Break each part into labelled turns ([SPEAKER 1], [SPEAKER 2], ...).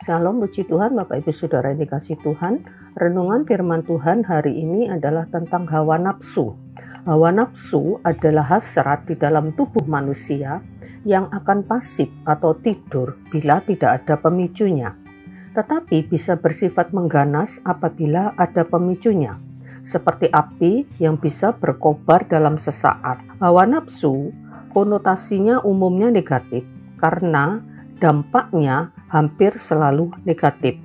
[SPEAKER 1] Shalom, puji Tuhan, Bapak Ibu Saudara yang dikasihi Tuhan. Renungan firman Tuhan hari ini adalah tentang hawa nafsu. Hawa nafsu adalah hasrat di dalam tubuh manusia yang akan pasif atau tidur bila tidak ada pemicunya. Tetapi bisa bersifat mengganas apabila ada pemicunya, seperti api yang bisa berkobar dalam sesaat. Hawa nafsu konotasinya umumnya negatif karena dampaknya hampir selalu negatif.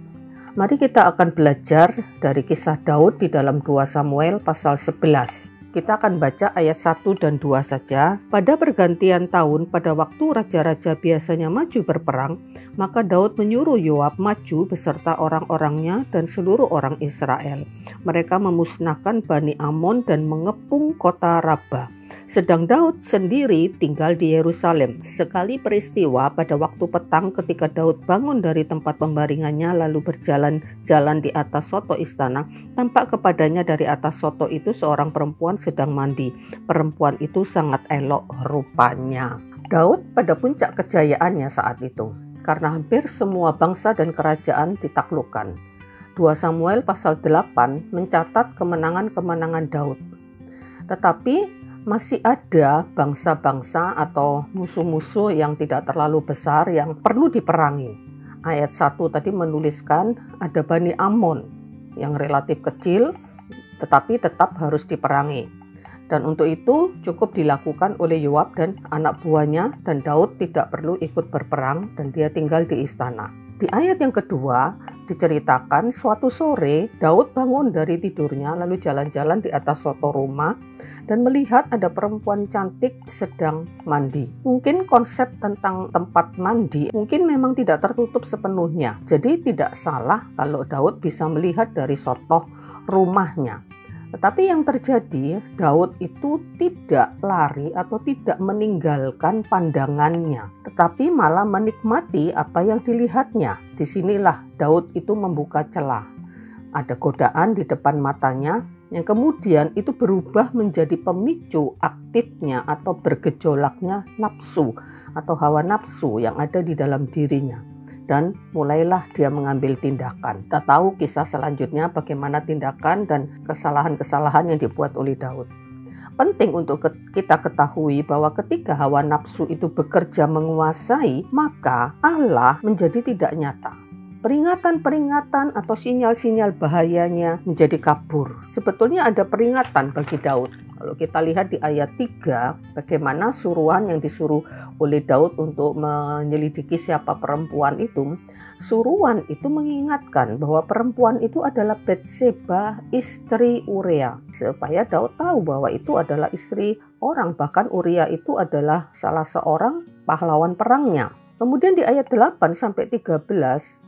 [SPEAKER 1] Mari kita akan belajar dari kisah Daud di dalam 2 Samuel pasal 11. Kita akan baca ayat 1 dan 2 saja. Pada pergantian tahun, pada waktu raja-raja biasanya maju berperang, maka Daud menyuruh Yoab maju beserta orang-orangnya dan seluruh orang Israel. Mereka memusnahkan Bani Amon dan mengepung kota Raba. Sedang Daud sendiri tinggal di Yerusalem. Sekali peristiwa pada waktu petang ketika Daud bangun dari tempat pembaringannya lalu berjalan-jalan di atas soto istana, tampak kepadanya dari atas soto itu seorang perempuan sedang mandi. Perempuan itu sangat elok rupanya. Daud pada puncak kejayaannya saat itu, karena hampir semua bangsa dan kerajaan ditaklukkan. 2 Samuel pasal 8 mencatat kemenangan-kemenangan Daud. Tetapi masih ada bangsa-bangsa atau musuh-musuh yang tidak terlalu besar yang perlu diperangi. Ayat 1 tadi menuliskan ada Bani Amon yang relatif kecil tetapi tetap harus diperangi. Dan untuk itu cukup dilakukan oleh Yoab dan anak buahnya, dan Daud tidak perlu ikut berperang dan dia tinggal di istana. Di ayat yang kedua diceritakan suatu sore Daud bangun dari tidurnya lalu jalan-jalan di atas soto rumah dan melihat ada perempuan cantik sedang mandi. Mungkin konsep tentang tempat mandi mungkin memang tidak tertutup sepenuhnya. Jadi tidak salah kalau Daud bisa melihat dari soto rumahnya. Tetapi yang terjadi, Daud itu tidak lari atau tidak meninggalkan pandangannya, tetapi malah menikmati apa yang dilihatnya. Disinilah Daud itu membuka celah. Ada godaan di depan matanya yang kemudian itu berubah menjadi pemicu aktifnya atau bergejolaknya nafsu atau hawa nafsu yang ada di dalam dirinya. Dan mulailah dia mengambil tindakan. Kita tahu kisah selanjutnya bagaimana tindakan dan kesalahan-kesalahan yang dibuat oleh Daud. Penting untuk kita ketahui bahwa ketika hawa nafsu itu bekerja menguasai, maka Allah menjadi tidak nyata. Peringatan-peringatan atau sinyal-sinyal bahayanya menjadi kabur. Sebetulnya ada peringatan bagi Daud. Kalau kita lihat di ayat 3, bagaimana suruhan yang disuruh oleh Daud untuk menyelidiki siapa perempuan itu. Suruhan itu mengingatkan bahwa perempuan itu adalah Batseba, istri Uria. Supaya Daud tahu bahwa itu adalah istri orang. Bahkan Uria itu adalah salah seorang pahlawan perangnya. Kemudian di ayat 8-13,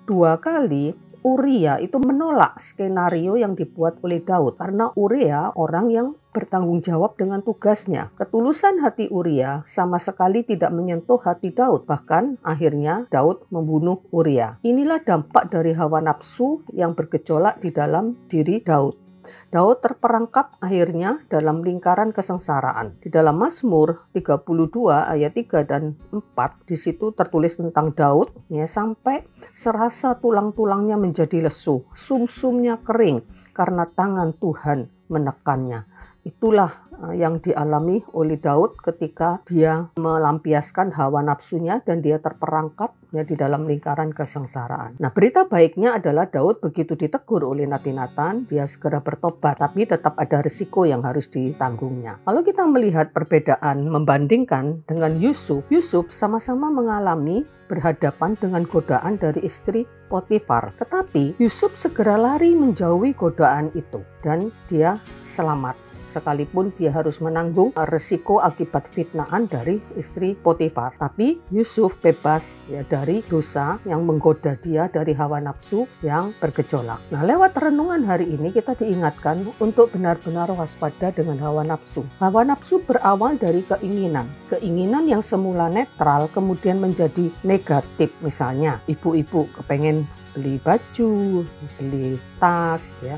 [SPEAKER 1] 2 kali Uria itu menolak skenario yang dibuat oleh Daud karena Uria orang yang bertanggung jawab dengan tugasnya. Ketulusan hati Uria sama sekali tidak menyentuh hati Daud, bahkan akhirnya Daud membunuh Uria. Inilah dampak dari hawa nafsu yang bergejolak di dalam diri Daud. Daud terperangkap akhirnya dalam lingkaran kesengsaraan. Di dalam Mazmur 32 ayat 3 dan 4 di situ tertulis tentang Daud ya, sampai serasa tulang-tulangnya menjadi lesu, sumsumnya kering karena tangan Tuhan menekannya. Itulah yang dialami oleh Daud ketika dia melampiaskan hawa nafsunya dan dia terperangkap ya, di dalam lingkaran kesengsaraan. Nah, berita baiknya adalah Daud begitu ditegur oleh Nabi Nathan, dia segera bertobat, tapi tetap ada risiko yang harus ditanggungnya. Kalau kita melihat perbedaan membandingkan dengan Yusuf sama-sama mengalami berhadapan dengan godaan dari istri Potifar. Tetapi Yusuf segera lari menjauhi godaan itu dan dia selamat. Sekalipun dia harus menanggung resiko akibat fitnahan dari istri Potifar. Tapi Yusuf bebas ya dari dosa yang menggoda dia, dari hawa nafsu yang bergejolak. Nah, lewat renungan hari ini kita diingatkan untuk benar-benar waspada dengan hawa nafsu. Hawa nafsu berawal dari keinginan. Keinginan yang semula netral kemudian menjadi negatif. Misalnya ibu-ibu kepengen beli baju, beli tas, ya.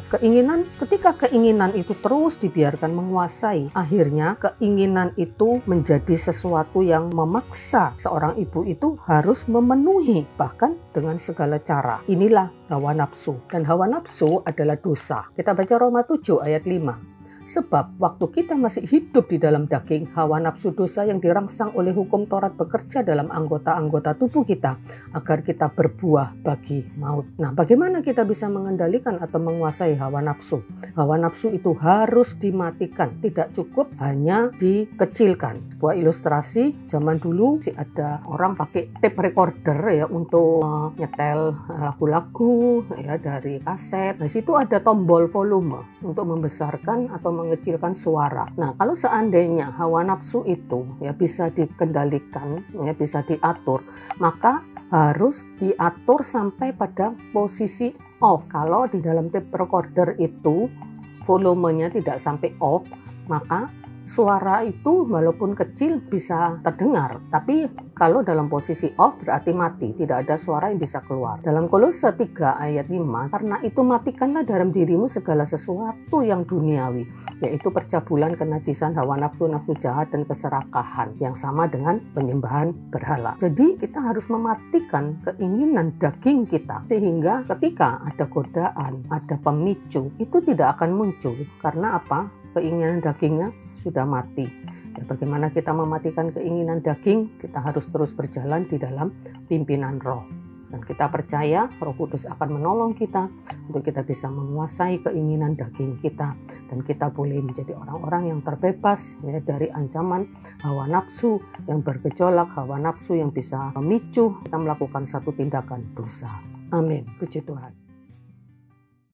[SPEAKER 1] Ketika keinginan itu terus dibiarkan menguasai, akhirnya keinginan itu menjadi sesuatu yang memaksa seorang ibu itu harus memenuhi, bahkan dengan segala cara. Inilah hawa nafsu, dan hawa nafsu adalah dosa. Kita baca Roma 7 ayat 5. Sebab waktu kita masih hidup di dalam daging, hawa nafsu dosa yang dirangsang oleh hukum Taurat bekerja dalam anggota-anggota tubuh kita agar kita berbuah bagi maut. Nah, bagaimana kita bisa mengendalikan atau menguasai hawa nafsu? Hawa nafsu itu harus dimatikan, tidak cukup hanya dikecilkan. Sebuah ilustrasi, zaman dulu sih ada orang pakai tape recorder ya untuk nyetel lagu-lagu ya dari kaset. Nah, situ ada tombol volume untuk membesarkan atau mengecilkan suara. Nah, kalau seandainya hawa nafsu itu ya bisa dikendalikan, ya bisa diatur, maka harus diatur sampai pada posisi off. Kalau di dalam tape recorder itu volumenya tidak sampai off, maka suara itu walaupun kecil bisa terdengar, tapi kalau dalam posisi off berarti mati, tidak ada suara yang bisa keluar. Dalam Kolose 3 ayat 5, karena itu matikanlah dalam dirimu segala sesuatu yang duniawi, yaitu percabulan, kenajisan, hawa nafsu, nafsu jahat, dan keserakahan, yang sama dengan penyembahan berhala. Jadi kita harus mematikan keinginan daging kita, sehingga ketika ada godaan, ada pemicu, itu tidak akan muncul. Karena apa? Keinginan dagingnya sudah mati. Ya, bagaimana kita mematikan keinginan daging? Kita harus terus berjalan di dalam pimpinan roh. Dan kita percaya Roh Kudus akan menolong kita untuk kita bisa menguasai keinginan daging kita. Dan kita boleh menjadi orang-orang yang terbebas ya, dari ancaman hawa nafsu yang bergejolak, hawa nafsu yang bisa memicu kita melakukan satu tindakan dosa. Amin. Puji Tuhan.